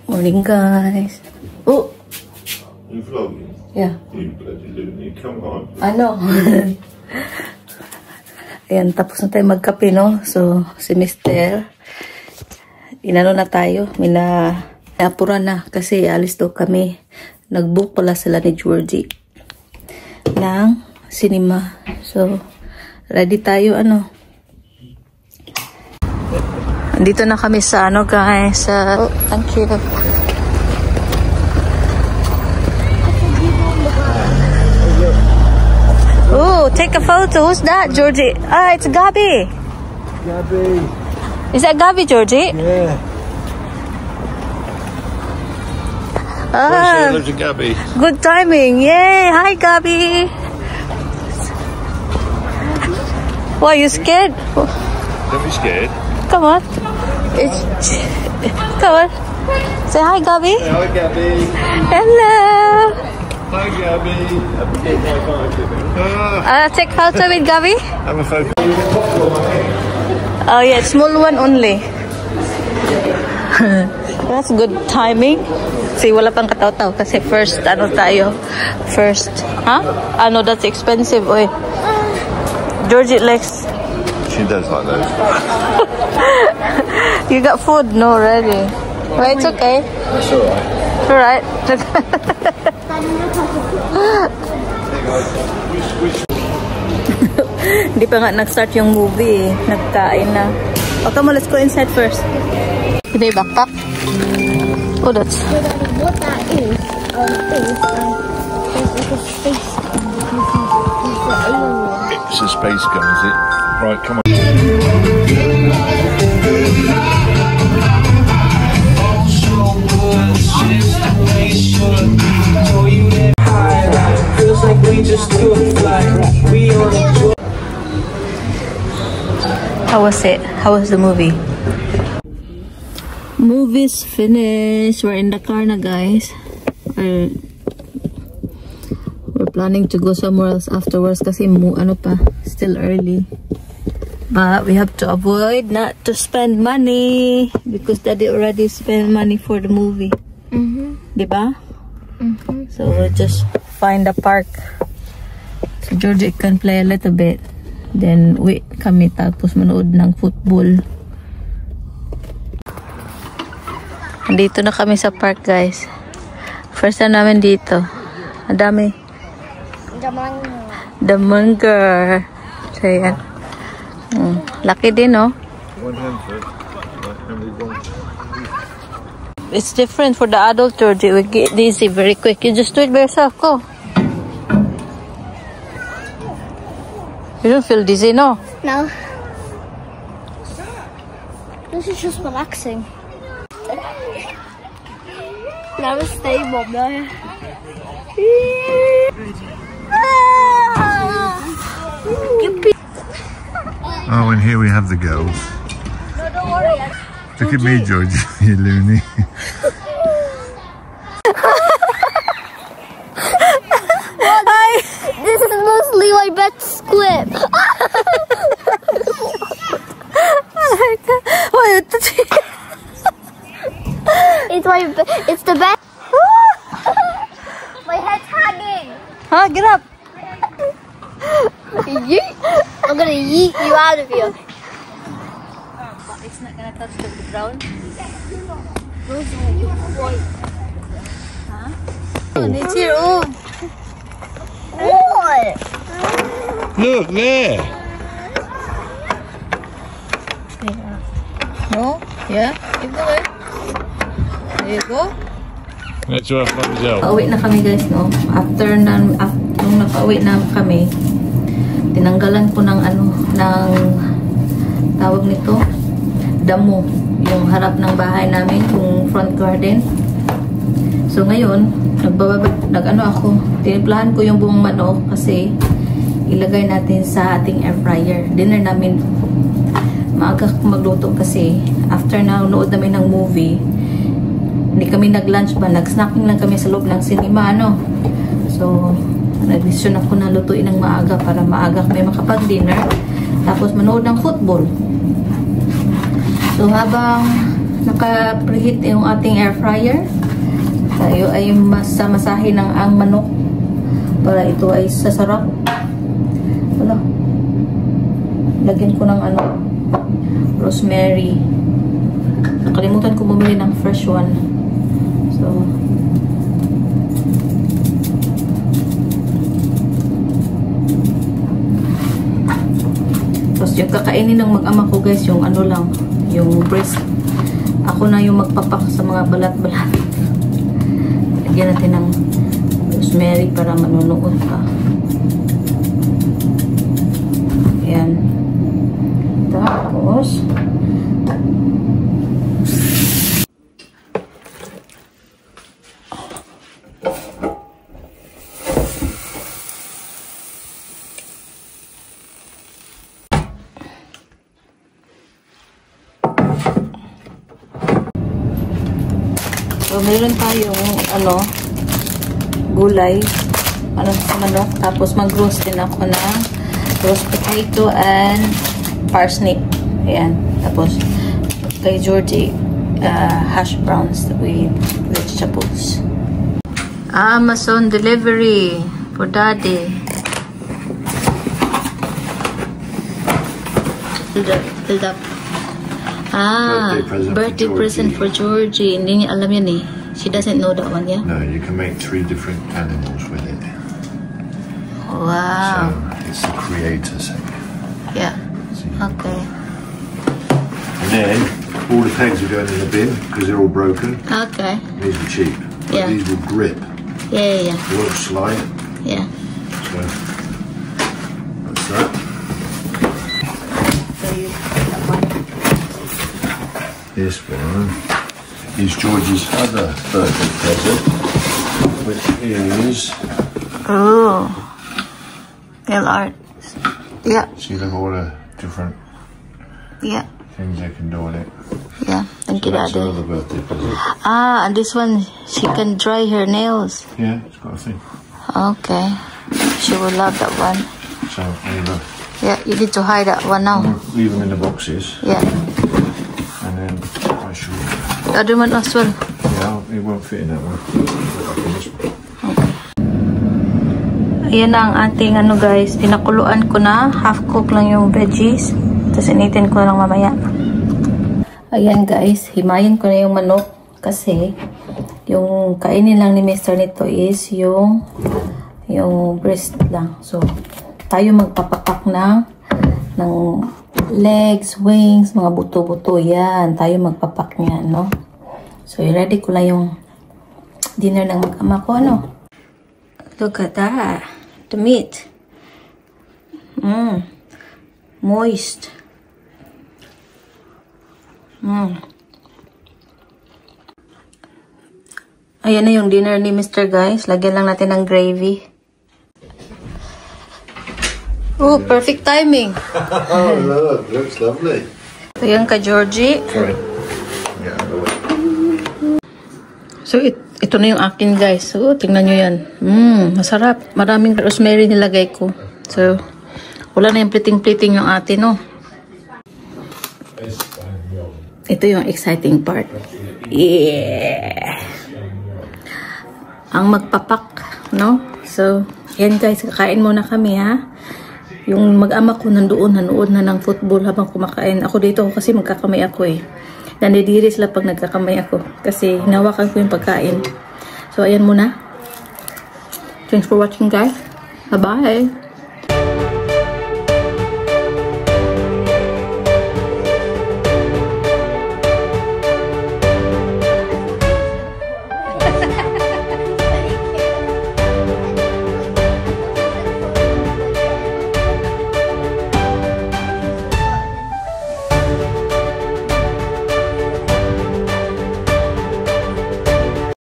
Morning, guys. Oh! You vlogging? Yeah. You bloody loony, come on. Ano? Ayan, tapos na tayo magkape, no? So, si Mr. Inano na tayo. Minapura na kasi alis daw kami. Nag-book pala sila ni Georgie ng cinema. So, ready tayo, ano? Dito na kami sa ano, guys. Oh, thank you. Oh, take a photo. Who's that, Georgie? Ah, it's Gabi. Gabi. Is that Gabi, Georgie? Yeah. Ah, Hello to Gabby. good timing. Yay. Hi, Gabi. Why, you scared? Don't be scared. Come on. Come on. Say hi, Gabi. Hi, Gabby. Hello. Hi, Gabby. Take photo with Gabi. Have a photo. Oh yeah, small one only. That's good timing. See, wala pang kataw-taw kasi first, ano tayo? First, huh? Ano, that's expensive, oy. Georgie likes. She does like those. You got food? No, ready. Well, it's okay. It's alright. Alright. Hindi pa nga nag-start yung movie eh. Nagkain na. Okay mo, let's go inside first. Ito yung backpack. Oh, that's... What that is like a space gun. It's a space gun, is it? Right, come on. How was it? How was the movie? Movie's finished. We're in the car na, guys. We're planning to go somewhere else afterwards kasi ano pa, still early. But we have to avoid not to spend money because Daddy already spent money for the movie. Diba? So we'll just find a park so Georgie can play a little bit. Then wait kami tapos manood ng football. Dito na kami sa park, guys. First time namin dito. Ang dami. The Munger. So yan. Laki din, no? One hand first. Right, only one. It's different for the adult, Georgie. We get dizzy very quick. You just do it by yourself. Go. You don't feel dizzy, no? No. This is just relaxing. Never stable, no. Oh, and here we have the girls. No, don't worry. Look at me, George. You loony. This is mostly my best squib. It's the best. My head's hanging. Huh? Get up. Yeet. I'm gonna yeet you out of here. It's not gonna touch the ground. It's your own. What? Look there. No? Yeah? Keep going. There you go. Let's go for myself. Pauwi na kami, guys, no? After nung napauwi na kami, tinanggalan ko ng ano, ng tawag nito, damo. Yung harap ng bahay namin, yung front garden. So ngayon, tinimplahan ko yung buong manok kasi ilagay natin sa ating air fryer. Dinner namin, maaga magluto kasi after na nood namin ng movie, hindi kami nag-lunch ba, nag-snacking lang kami sa loob ng cinema, ano. So, nag-decision ako na lutuin ng maaga para maaga kami makapag-dinner. Tapos manood ng football. So, habang naka-preheat yung ating air fryer. Tayo ay masahin ang manok para ito ay sasarap. Wala. Lagyan ko ng rosemary. Nakalimutan ko bumili ng fresh one. So, tapos yung kakainin ng mag-ama ko guys, yung lang, yung breast. Ako na yung magpapak sa mga balat-balat. Lagyan natin ng rosemary para manunuot pa. Ayan. Tapos, so, meron tayong gulay sa manok. Tapos mag-roast din ako ng roast potato and parsnip. Ayan. Tapos kay Georgie, hash browns with vegetables. Amazon delivery for daddy. Filled up. Birthday present for Georgie. Hindi niya alam yan eh. She doesn't know that one, yeah? No, you can make 3 different animals with it. Wow. So it's the creator set. Yeah. Okay. And then all the pegs are going in the bin because they're all broken. Okay. These are cheap. But Yeah. these will grip. Yeah. They won't slide. Yeah. So that's that. This one is George's other birthday present, which is nail art. Yeah. see look at all the different things they can do on it. Yeah. Thank you, So that's Daddy. another birthday present. And this one, she can dry her nails. Yeah, it's got a thing. Okay. She will love that one. So anyway, Yeah, you need to hide that one now. we'll leave them in the boxes, Yeah. and then I shall. The other one as well. Yeah, it won't fit in that one. This one. Ayan na ang ating guys. Pinakuluan ko na. Half cook lang yung veggies. Tapos initin ko lang mamaya. Ayan guys. Himayin ko na yung manok. Kasi yung kainin lang ni Mr. nito is yung breast lang. So, tayo magpapapak ng legs, wings, mga buto-buto. Yan. Tayo magpapak niyan, no? So, ready ko lang yung dinner ng mag-ama ko, Look at that. The meat. Moist. Ayan na yung dinner ni Mr. guys. Lagyan lang natin ng gravy. Oh, perfect timing. Oh, look, looks lovely. Ayan ka, Georgie. Sorry. Yeah, So, ito na yung akin, guys. So, tingnan nyo yan. Masarap. Maraming rosemary nilagay ko. So, wala na yung pliting-pliting yung atin, Ito yung exciting part. Yeah! Ang magpapak, So, yan guys. Kakain muna kami, ha? Yung mag-ama ko nanood na ng football habang kumakain. Ako dito kasi magkakamay ako, Nandidiri sila pag nagkakamay ako. Kasi hinawakan ko yung pagkain. So, ayan muna. Thanks for watching, guys. Bye-bye.